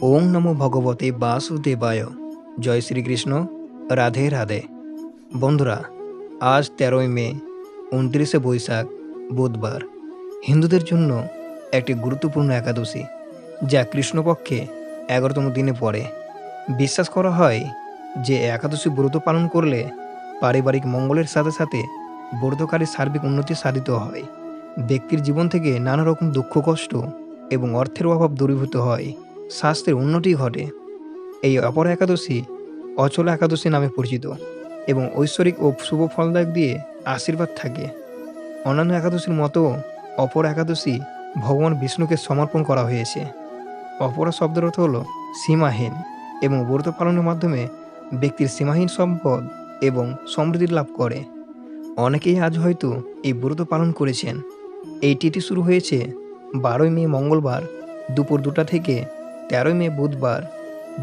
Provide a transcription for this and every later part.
ওং নমো ভগবতে বাসুদেবায়। জয় শ্রীকৃষ্ণ। রাধে রাধে। বন্ধুরা, আজ 13ই মে, 29শে বৈশাখ, বুধবার। হিন্দুদের জন্য একটি গুরুত্বপূর্ণ একাদশী, যা কৃষ্ণপক্ষে 11তম দিনে পড়ে। বিশ্বাস করা হয় যে একাদশী ব্রত পালন করলে পারিবারিক মঙ্গলের সাথে সাথে ব্রতকারী সার্বিক উন্নতি সাধিত হয়। ব্যক্তির জীবন থেকে নানা রকম দুঃখ কষ্ট এবং অর্থের অভাব দূরীভূত হয়, স্বাস্থ্যের উন্নতি ঘটে। এই অপর একাদশী অচলা একাদশী নামে পরিচিত এবং ঐশ্বরিক ও শুভ ফলদায়ক দিয়ে আশীর্বাদ থাকে। অন্যান্য একাদশীর মতো অপর একাদশী ভগবান বিষ্ণুকে সমর্পণ করা হয়েছে। অপরা শব্দের অর্থ হল সীমাহীন, এবং ব্রত পালনের মাধ্যমে ব্যক্তির সীমাহীন সম্পদ এবং সমৃদ্ধি লাভ করে। অনেকেই আজ হয়তো এই ব্রত পালন করেছেন। এই তিথি শুরু হয়েছে 12ই মে মঙ্গলবার দুপুর 2টা থেকে 13ই মে বুধবার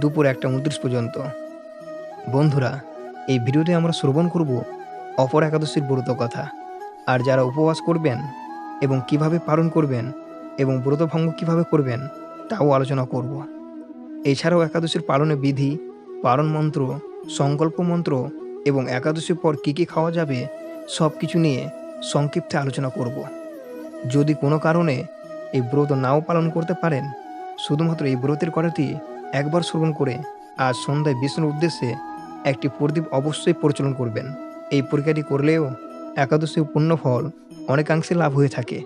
দুপুর 1:29 পর্যন্ত। বন্ধুরা, এই ভিডিওতে আমরা শ্রবণ করব অপর একাদশীর ব্রত কথা, আর যারা উপবাস করবেন এবং কিভাবে পালন করবেন এবং ব্রত ভঙ্গ কিভাবে করবেন তাও আলোচনা করব। এছাড়াও একাদশীর পালনের বিধি, পালন মন্ত্র, সংকল্প মন্ত্র এবং একাদশীর পর কী কী খাওয়া যাবে সব কিছু নিয়ে সংক্ষিপ্তে আলোচনা করব। যদি কোনো কারণে এই ব্রত নাও পালন করতে পারেন, শুধুমাত্র এই ব্রতের কথাটি একবার শ্রবণ করে আজ সন্ধ্যায় বিষ্ণুর উদ্দেশ্যে একটি প্রদীপ অবশ্যই প্রচলন করবেন। এই পরীক্ষাটি করলেও একাদশী পুণ্যফল অনেকাংশে লাভ হয়ে থাকে।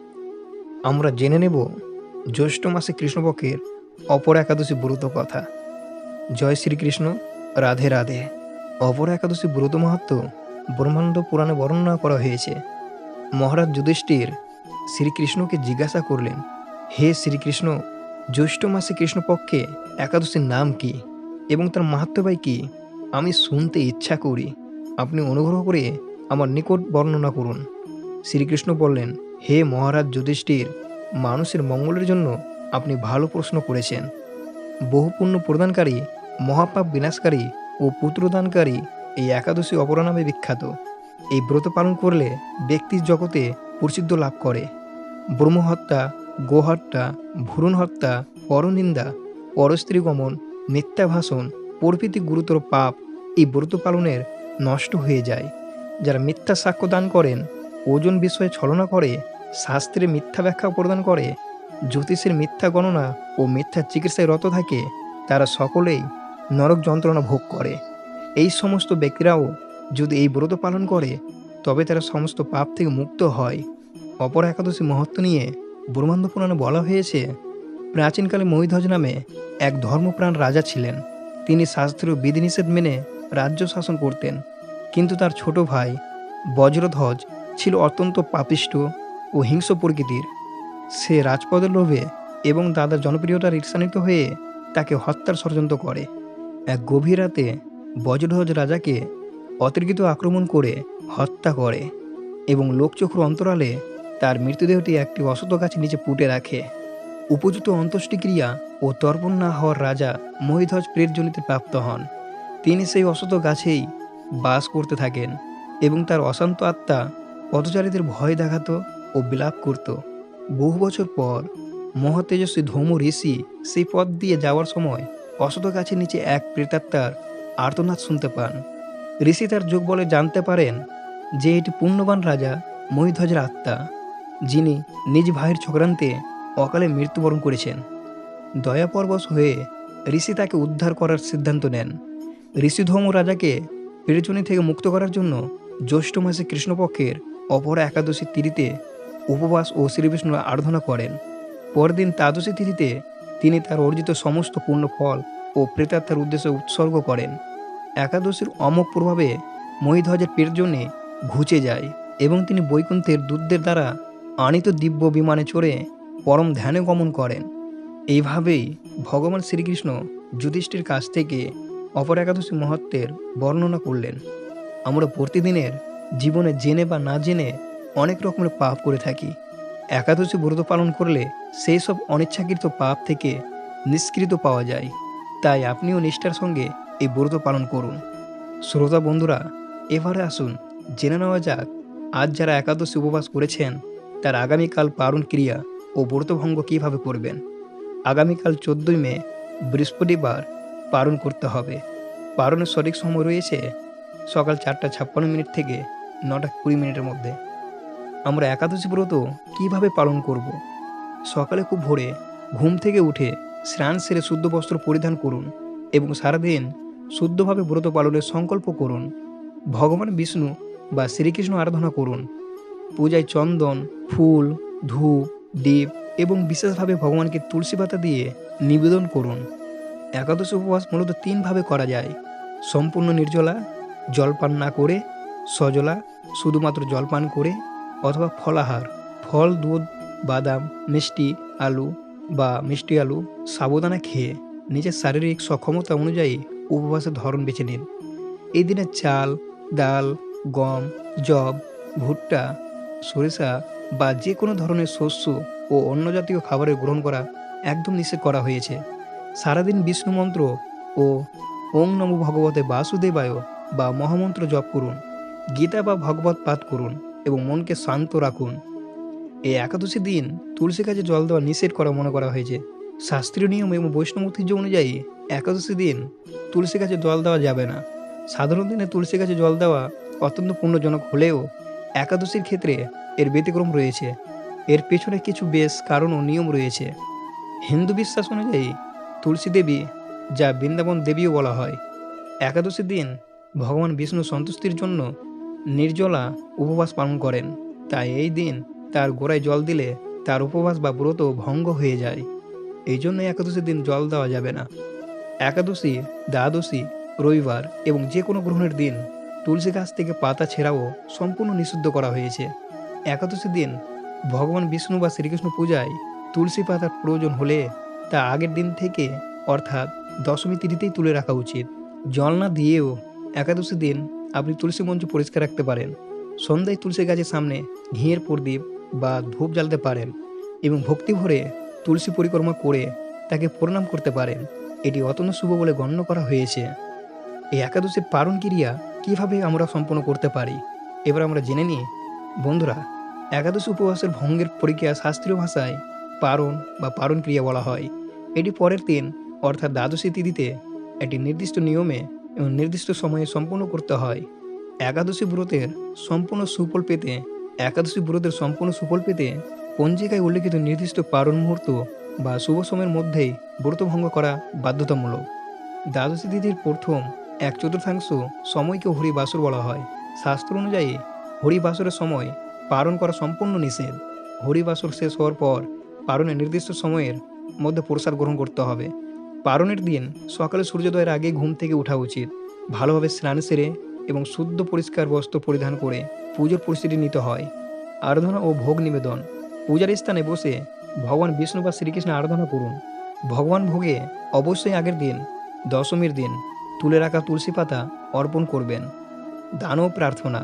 আমরা জেনে নেব জ্যৈষ্ঠ মাসে কৃষ্ণপক্ষের অপর একাদশী ব্রত কথা। জয় শ্রীকৃষ্ণ। রাধে রাধে। অপর একাদশী ব্রত মাহাত্ম্য ব্রহ্মাণ্ড পুরাণে বর্ণনা করা হয়েছে। মহারাজ যুধিষ্ঠির শ্রীকৃষ্ণকে জিজ্ঞাসা করলেন, হে শ্রীকৃষ্ণ, জ্যৈষ্ঠ মাসে কৃষ্ণপক্ষে একাদশীর নাম কি এবং তার মাহাত্ম্য কি? আমি শুনতে ইচ্ছা করি। আপনি অনুগ্রহ করে আমার নিকট বর্ণনা করুন। শ্রীকৃষ্ণ বললেন, হে মহারাজ যুধিষ্ঠির, মানুষের মঙ্গলের জন্য আপনি ভালো প্রশ্ন করেছেন। বহু পুণ্য প্রদানকারী, মহাপাপ বিনাশকারী ও পুত্রদানকারী এই একাদশী অপর নামে বিখ্যাত। এই ব্রত পালন করলে ব্যক্তির জগতে প্রসিদ্ধ লাভ করে। ব্রহ্মহত্যা, গোহত্যা, ভ্রূণ হত্যা, পরনিন্দা, পরস্ত্রী গমন, মিথ্যা ভাষণ প্রভৃতি গুরুতর পাপ এই ব্রত পালনের নষ্ট হয়ে যায়। যারা মিথ্যা সাক্ষ্য দান করেন, ওজন বিষয়ে ছলনা করে, শাস্ত্রে মিথ্যা ব্যাখ্যা প্রদান করে, জ্যোতিষের মিথ্যা গণনা ও মিথ্যা চিকিৎসায় রত থাকে, তারা সকলেই নরক যন্ত্রণা ভোগ করে। এই সমস্ত ব্যক্তিরাও যদি এই ব্রত পালন করে, তবে তারা সমস্ত পাপ থেকে মুক্ত হয়। অপর একাদশী মহত্ব নিয়ে ব্রহ্মাণ্ড পুরাণে বলা হয়েছে, প্রাচীনকালে মহিধ্বজ নামে এক ধর্মপ্রাণ রাজা ছিলেন। তিনি শাস্ত্রীয় বিধিনিষেধ মেনে রাজ্য শাসন করতেন, কিন্তু তার ছোট ভাই বজ্রধ্বজ ছিল অত্যন্ত পাপিষ্ঠ ও হিংস্র প্রকৃতির। সে রাজপদের লোভে এবং দাদার জনপ্রিয়তার ঈর্ষান্বিত হয়ে তাকে হত্যার ষড়যন্ত্র করে। এক গভীর রাতে বজ্রধ্বজ রাজাকে অতর্কিত আক্রমণ করে হত্যা করে এবং লোকচক্ষুর অন্তরালে তার মৃতদেহটি একটি অশ্বত্থ গাছের নিচে পুঁতে রাখে। উপযুক্ত অন্ত্যেষ্টিক্রিয়া ও তর্পণ না হওয়ার রাজা মহিধ্বজ প্রেতজনিতে প্রাপ্ত হন। তিনি সেই অশ্বত্থ গাছেই বাস করতে থাকেন এবং তার অশান্ত আত্মা পথচারীদের ভয় দেখাত ও বিলাপ করত। বহু বছর পর মহাতেজস্বী ধৌম ঋষি সেই পথ দিয়ে যাওয়ার সময় অশ্বত্থ গাছের নিচে এক প্রেতাত্মার আর্তনাদ শুনতে পান। ঋষি তার যোগ বলে জানতে পারেন যে এটি পুণ্যবান রাজা মহিধ্বজের আত্মা, যিনি নিজ ভাইয়ের চক্রান্তে অকালে মৃত্যুবরণ করেছেন। দয়াপরবশ হয়ে ঋষি তাকে উদ্ধার করার সিদ্ধান্ত নেন। ঋষি ধৌম রাজাকে প্রেতযোনি থেকে মুক্ত করার জন্য জ্যৈষ্ঠ মাসে কৃষ্ণপক্ষের অপর একাদশী তিথিতে উপবাস ও শ্রীবিষ্ণুর আরাধনা করেন। পরদিন দ্বাদশী তিথিতে তিনি তার অর্জিত সমস্ত পূর্ণ ফল ও প্রেতাত্মার উদ্দেশ্যে উৎসর্গ করেন। একাদশীর অমোঘ প্রভাবে মহিধ্বজের প্রেতযোনি ঘুচে যায় এবং তিনি বৈকুণ্ঠের দূতদের দ্বারা আনিত দিব্য বিমানে চড়ে পরম ধ্যানে গমন করেন। এইভাবেই ভগবান শ্রীকৃষ্ণ যুধিষ্ঠির কাছ থেকে অপর একাদশী মহত্বের বর্ণনা করলেন। আমরা প্রতিদিনের জীবনে জেনে বা না জেনে অনেক রকমের পাপ করে থাকি। একাদশী ব্রত পালন করলে সেই সব অনিচ্ছাকৃত পাপ থেকে নিষ্কৃত পাওয়া যায়। তাই আপনিও নিষ্ঠার সঙ্গে এই ব্রত পালন করুন। শ্রোতা বন্ধুরা, এবারে আসুন জেনে নেওয়া যাক আজ যারা একাদশী উপবাস করেছেন তার আগামীকাল পালন ক্রিয়া ও ব্রতভঙ্গ কীভাবে করবেন। আগামীকাল 14ই মে বৃহস্পতিবার পালন করতে হবে। পালনের সঠিক সময় রয়েছে সকাল 4:56 থেকে 9:20 মধ্যে। আমরা একাদশী ব্রত কিভাবে পালন করব? সকালে খুব ভোরে ঘুম থেকে উঠে স্নান সেরে শুদ্ধ বস্ত্র পরিধান করুন এবং সারাদিন শুদ্ধভাবে ব্রত পালনের সংকল্প করুন। ভগবান বিষ্ণু বা শ্রীকৃষ্ণ আরাধনা করুন। পূজায় চন্দন, ফুল, ধূপ, দীপ এবং বিশেষভাবে ভগবানকে তুলসী পাতা দিয়ে নিবেদন করুন। একাদশী উপবাস মূলত 3 ভাবে করা যায়: সম্পূর্ণ নির্জলা, জলপান না করে; সজলা, শুধুমাত্র জলপান করে; অথবা ফলাহার, ফল, দুধ, বাদাম, মিষ্টি আলু, সাবুদানা খেয়ে নিজের শারীরিক সক্ষমতা অনুযায়ী উপবাসের ধরন বেছে নিন। এই দিনে চাল, ডাল, গম, যব, ভুট্টা, সরিষা বা যে কোনো ধরনের শস্য ও অন্য জাতীয় খাবারের গ্রহণ করা একদম নিষেধ করা হয়েছে। সারাদিন বিষ্ণু মন্ত্র ও ওং নমো ভগবতে বাসুদেবায় বা মহামন্ত্র জপ করুন। গীতা বা ভগবত পাঠ করুন এবং মনকে শান্ত রাখুন। এই একাদশী দিন তুলসী গাছে জল দেওয়া নিষেধ করা মনে করা হয়েছে। শাস্ত্রীয় নিয়ম এবং বৈষ্ণব ঐতিহ্য অনুযায়ী একাদশী দিন তুলসী গাছে জল দেওয়া যাবে না। সাধারণ দিনে তুলসী গাছে জল দেওয়া অত্যন্ত পুণ্যজনক হলেও একাদশীর ক্ষেত্রে এর ব্যতিক্রম রয়েছে। এর পেছনে কিছু বেশ কারণ ও নিয়ম রয়েছে। হিন্দু বিশ্বাস অনুযায়ী তুলসী দেবী, যা বৃন্দাবন দেবীও বলা হয়, একাদশীর দিন ভগবান বিষ্ণু সন্তুষ্টির জন্য নির্জলা উপবাস পালন করেন। তাই এই দিন তার গোড়ায় জল দিলে তার উপবাস বা ব্রত ভঙ্গ হয়ে যায়। এই জন্য একাদশীর দিন জল দেওয়া যাবে না। একাদশী, দ্বাদশী, রবিবার এবং যে কোনো গ্রহণের দিন তুলসী গাছ থেকে পাতা ছেঁড়াও সম্পূর্ণ নিষিদ্ধ করা হয়েছে। একাদশীর দিন ভগবান বিষ্ণু বা শ্রীকৃষ্ণ পূজায় তুলসী পাতার প্রয়োজন হলে তা আগের দিন থেকে অর্থাৎ দশমী তিথিতেই তুলে রাখা উচিত। জল না দিয়েও একাদশীর দিন আপনি তুলসী মঞ্চ পরিষ্কার রাখতে পারেন। সন্ধ্যায় তুলসী গাছের সামনে ঘিয়ের প্রদীপ বা ধূপ জ্বালতে পারেন এবং ভক্তি ভরে তুলসী পরিক্রমা করে তাকে প্রণাম করতে পারেন। এটি অত্যন্ত শুভ বলে গণ্য করা হয়েছে। এই একাদশীর পালন ক্রিয়া কিভাবে আমরা সম্পন্ন করতে পারি, এবার আমরা জেনে নিই। বন্ধুরা, একাদশী উপবাসের ভঙ্গের প্রক্রিয়া শাস্ত্রীয় ভাষায় পারণ বা পারণ ক্রিয়া বলা হয়। এটি পরের দিন অর্থাৎ দ্বাদশী তিথিতে একটি নির্দিষ্ট নিয়মে এবং নির্দিষ্ট সময়ে সম্পূর্ণ করতে হয়। একাদশী ব্রতের সম্পূর্ণ সুফল পেতে পঞ্জিকায় উল্লেখিত নির্দিষ্ট পারণ মুহূর্ত বা শুভ সময়ের মধ্যেই ব্রত ভঙ্গ করা বাধ্যতামূলক। দ্বাদশী তিথির প্রথম 1/4 সময়কে হরিবাসর বলা হয়। শাস্ত্র অনুযায়ী হরিবাসরের সময় পালন করা সম্পূর্ণ নিষেধ। হরিবাসর শেষ হওয়ার পর পালনের নির্দিষ্ট সময়ের মধ্যে প্রসাদ গ্রহণ করতে হবে। পালনের দিন সকালে সূর্যোদয়ের আগে ঘুম থেকে ওঠা উচিত। ভালোভাবে স্নান সেরে এবং শুদ্ধ পরিষ্কার বস্ত্র পরিধান করে পুজোর প্রস্তুতি নিতে হয়। আরাধনা ও ভোগ নিবেদন: পূজার স্থানে বসে ভগবান বিষ্ণু বা শ্রীকৃষ্ণের আরাধনা করুন। ভগবান ভোগে অবশ্যই আগের দিন, দশমীর দিন তুলে রাখা তুলসী পাতা অর্পণ করবেন। দান ও প্রার্থনা: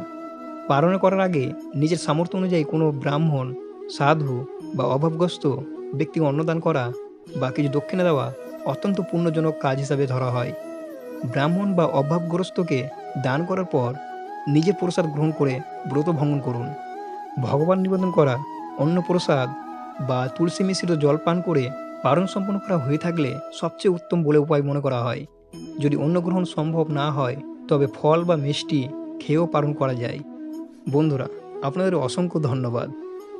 পালন করার আগে নিজের সামর্থ্য অনুযায়ী কোনো ব্রাহ্মণ, সাধু বা অভাবগ্রস্ত ব্যক্তিকে অন্নদান করা বা কিছু দক্ষিণা দেওয়া অত্যন্ত পুণ্যজনক কাজ হিসাবে ধরা হয়। ব্রাহ্মণ বা অভাবগ্রস্তকে দান করার পর নিজে প্রসাদ গ্রহণ করে ব্রত ভঙ্গন করুন। ভগবান নিবেদন করা অন্ন প্রসাদ বা তুলসী মিশ্রিত জল পান করে পালন সম্পন্ন করা হয়ে থাকলে সবচেয়ে উত্তম বলে উপায় মনে করা হয়। যদি অন্ন গ্রহণ সম্ভব না হয় তবে ফল বা মিষ্টি খেয়েও পালন করা যায়। বন্ধুরা, আপনাদের অসংখ্য ধন্যবাদ।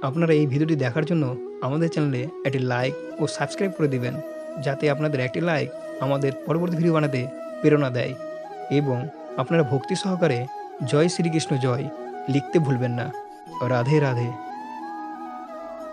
আপনারা এই ভিডিওটি দেখার জন্য আমাদের চ্যানেলে একটি লাইক ও সাবস্ক্রাইব করে দিবেন, যাতে আপনাদের একটি লাইক আমাদের পরবর্তী ভিডিও বানাতে প্রেরণা দেয়। এবং আপনারা ভক্তি সহকারে জয় শ্রীকৃষ্ণ জয় লিখতে ভুলবেন না। রাধে রাধে।